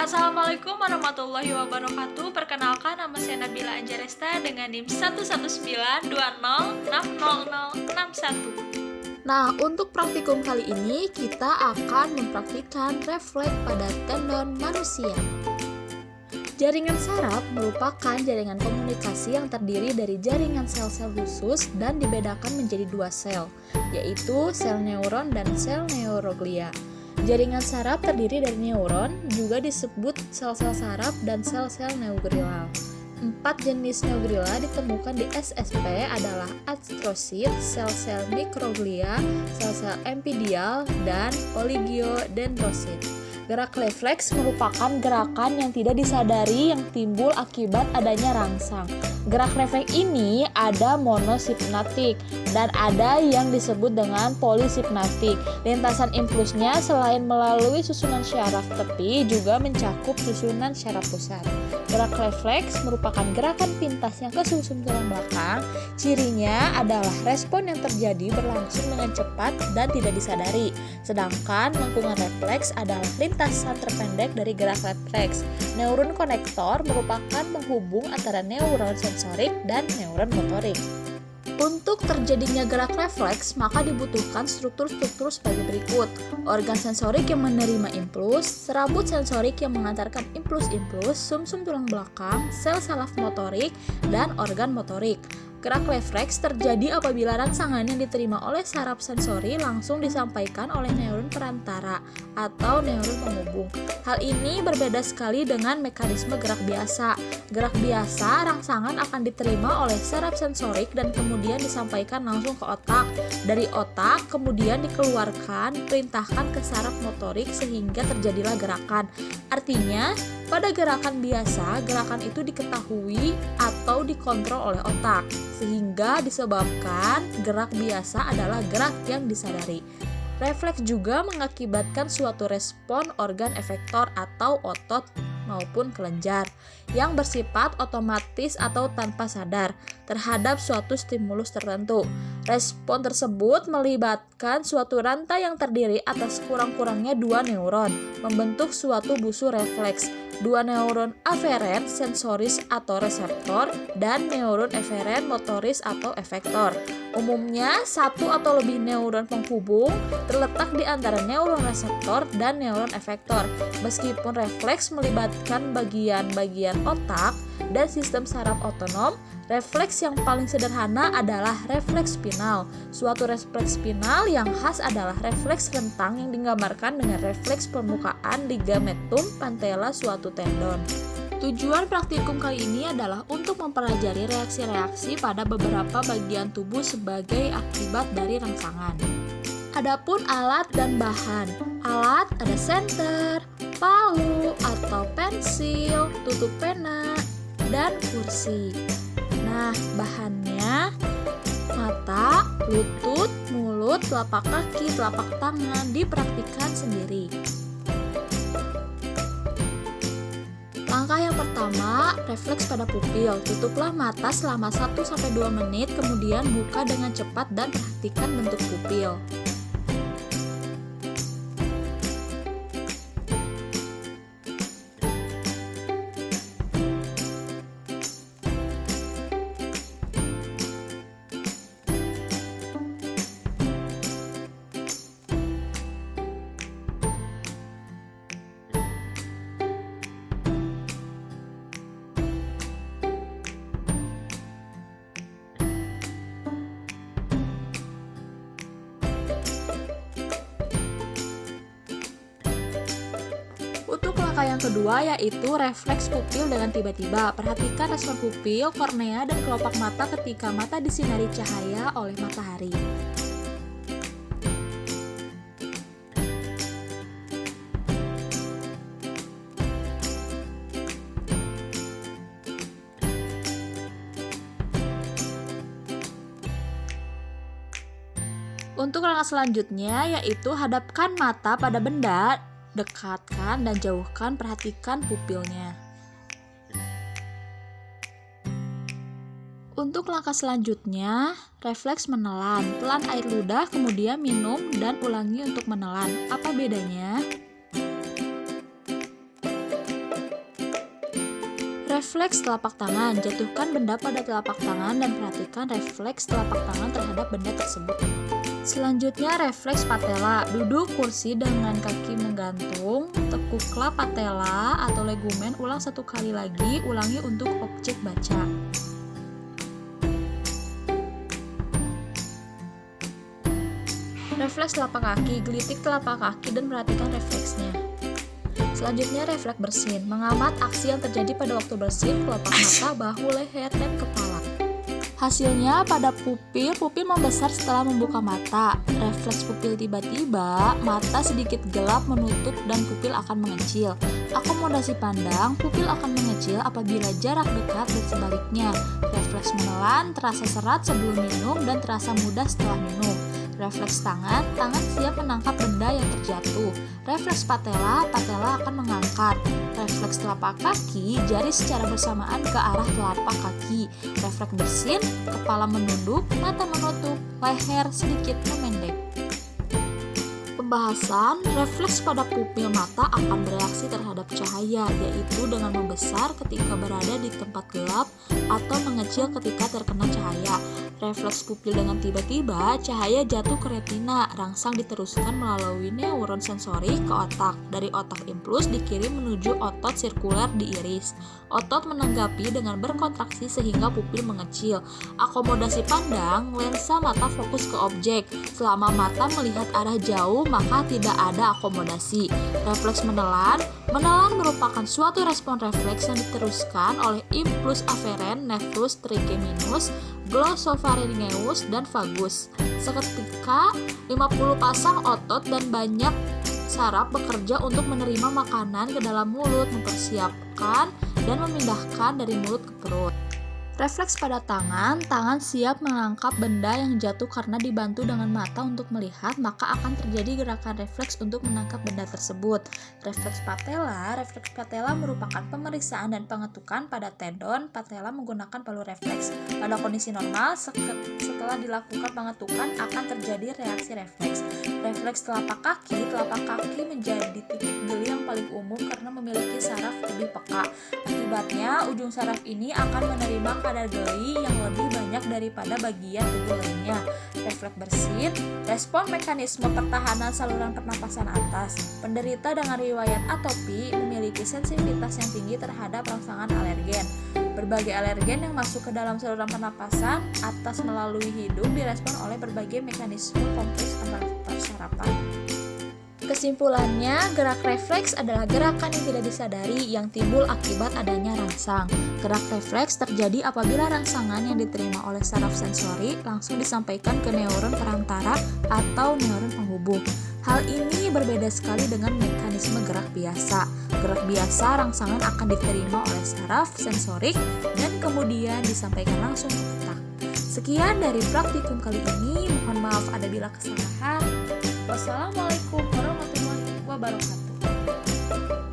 Assalamualaikum warahmatullahi wabarakatuh. Perkenalkan, nama saya Nabila Anjaresta dengan NIM 11920600061. Nah, untuk praktikum kali ini kita akan mempraktikkan refleks pada tendon manusia. Jaringan saraf merupakan jaringan komunikasi yang terdiri dari jaringan sel-sel khusus dan dibedakan menjadi dua sel, yaitu sel neuron dan sel neuroglia. Jaringan saraf terdiri dari neuron, juga disebut sel-sel saraf dan sel-sel neuronal. 4 jenis neuroglia ditemukan di SSP adalah astrosit, sel-sel mikroglia, sel-sel epithelial, dan oligodendrosit. Gerak refleks merupakan gerakan yang tidak disadari yang timbul akibat adanya rangsang. Gerak refleks ini ada monosipnatik dan ada yang disebut dengan polisipnatik. Lintasan impulsnya selain melalui susunan syaraf tepi juga mencakup susunan syaraf pusat. Gerak refleks merupakan gerakan pintas yang ke sumsum tulang belakang. Cirinya adalah respon yang terjadi berlangsung dengan cepat dan tidak disadari. Sedangkan lengkungan refleks adalah lintasan terpendek dari gerak refleks. Neuron konektor merupakan penghubung antara neuron sensorik dan neuron motorik. Untuk terjadinya gerak refleks, maka dibutuhkan struktur-struktur sebagai berikut. Organ sensorik yang menerima impuls, serabut sensorik yang mengantarkan impuls-impuls, sumsum tulang belakang, sel saraf motorik, dan organ motorik. Gerak refleks terjadi apabila rangsangan yang diterima oleh saraf sensori langsung disampaikan oleh neuron perantara atau neuron penghubung. Hal ini berbeda sekali dengan mekanisme gerak biasa. Gerak biasa, rangsangan akan diterima oleh saraf sensorik dan kemudian disampaikan langsung ke otak. Dari otak kemudian dikeluarkan, perintahkan ke saraf motorik sehingga terjadilah gerakan. Artinya, pada gerakan biasa, gerakan itu diketahui atau dikontrol oleh otak, sehingga disebabkan gerak biasa adalah gerak yang disadari. Refleks juga mengakibatkan suatu respon organ efektor atau otot maupun kelenjar yang bersifat otomatis atau tanpa sadar terhadap suatu stimulus tertentu. Respon tersebut melibatkan suatu rantai yang terdiri atas kurang-kurangnya dua neuron, membentuk suatu busur refleks. Dua neuron aferen sensoris atau reseptor dan neuron eferen motoris atau efektor. Umumnya, satu atau lebih neuron penghubung terletak di antara neuron reseptor dan neuron efektor. Meskipun refleks melibatkan bagian-bagian otak dan sistem saraf otonom, refleks yang paling sederhana adalah refleks spinal. Suatu refleks spinal yang khas adalah refleks rentang yang digambarkan dengan refleks permukaan ligamentum patella suatu tendon. Tujuan praktikum kali ini adalah untuk mempelajari reaksi-reaksi pada beberapa bagian tubuh sebagai akibat dari rangsangan. Adapun alat dan bahan. Alat ada senter, palu atau pensil, tutup pena, dan kursi. Nah, bahannya mata, lutut, mulut, telapak kaki, telapak tangan dipraktikkan sendiri. Langkah yang pertama, refleks pada pupil. Tutuplah mata selama 1-2 menit, kemudian buka dengan cepat dan perhatikan bentuk pupil. Untuk langkah yang kedua yaitu refleks pupil dengan tiba-tiba. Perhatikan respon pupil, kornea, dan kelopak mata ketika mata disinari cahaya oleh matahari. Untuk langkah selanjutnya yaitu hadapkan mata pada benda, dekatkan dan jauhkan, perhatikan pupilnya. Untuk langkah selanjutnya, refleks menelan. Telan air ludah, kemudian minum dan ulangi untuk menelan. Apa bedanya? Refleks telapak tangan. Jatuhkan benda pada telapak tangan dan perhatikan refleks telapak tangan terhadap benda tersebut. Selanjutnya refleks patella. Duduk kursi dengan kaki menggantung. Tekuklah patella atau legumen. Ulang 1 kali lagi. Ulangi untuk objek baca. Refleks telapak kaki. Gelitik telapak kaki dan perhatikan refleksnya. Selanjutnya refleks bersin. Mengamat aksi yang terjadi pada waktu bersin, kelopak mata, bahu, leher, dan kepala. Hasilnya pada pupil membesar setelah membuka mata. Refleks pupil tiba-tiba, mata sedikit gelap menutup dan pupil akan mengecil. Akomodasi pandang, pupil akan mengecil apabila jarak dekat dan sebaliknya. Refleks menelan, terasa serat sebelum minum dan terasa mudah setelah minum. Refleks tangan siap menangkap benda yang terjatuh. Refleks patella akan mengangkat. Refleks telapak kaki, jari secara bersamaan ke arah telapak kaki. Refleks bersin, kepala menunduk, mata menutup, leher sedikit memendek. Pembahasan, refleks pada pupil mata akan bereaksi terhadap cahaya, yaitu dengan membesar ketika berada di tempat gelap atau mengecil ketika terkena cahaya. Refleks pupil dengan tiba-tiba, cahaya jatuh ke retina, rangsang diteruskan melalui neuron sensori ke otak. Dari otak impuls dikirim menuju otot sirkuler di iris. Otot menanggapi dengan berkontraksi sehingga pupil mengecil. Akomodasi pandang, lensa mata fokus ke objek. Selama mata melihat arah jauh, maka tidak ada akomodasi. Refleks menelan merupakan suatu respon refleks yang diteruskan oleh impuls aferen, nefrus, trigeminus, glosopharyngeus, dan vagus. Seketika 50 pasang otot dan banyak saraf bekerja untuk menerima makanan ke dalam mulut, mempersiapkan dan memindahkan dari mulut ke perut. Refleks pada tangan siap menangkap benda yang jatuh karena dibantu dengan mata untuk melihat, maka akan terjadi gerakan refleks untuk menangkap benda tersebut. Refleks patella merupakan pemeriksaan dan pengetukan pada tendon patella menggunakan palu refleks. Pada kondisi normal, setelah dilakukan pengetukan akan terjadi reaksi refleks. Refleks telapak kaki menjadi titik geli yang paling umum karena memiliki saraf lebih peka. Akibatnya, ujung saraf ini akan menerima kadar geli yang lebih banyak daripada bagian tubuh lainnya. Refleks bersin, respon mekanisme pertahanan saluran pernapasan atas. Penderita dengan riwayat atopi memiliki sensitivitas yang tinggi terhadap rangsangan alergen. Berbagai alergen yang masuk ke dalam saluran pernapasan atas melalui hidung direspon oleh berbagai mekanisme kompleks antar sarapan. Kesimpulannya, gerak refleks adalah gerakan yang tidak disadari yang timbul akibat adanya rangsang. Gerak refleks terjadi apabila rangsangan yang diterima oleh saraf sensori langsung disampaikan ke neuron perantara atau neuron penghubung. Hal ini berbeda sekali dengan mekanisme gerak biasa. Gerak biasa, rangsangan akan diterima oleh saraf sensorik dan kemudian disampaikan langsung ke otak. Sekian dari praktikum kali ini, mohon maaf ada bila kesalahan. Wassalamualaikum warahmatullahi wabarakatuh.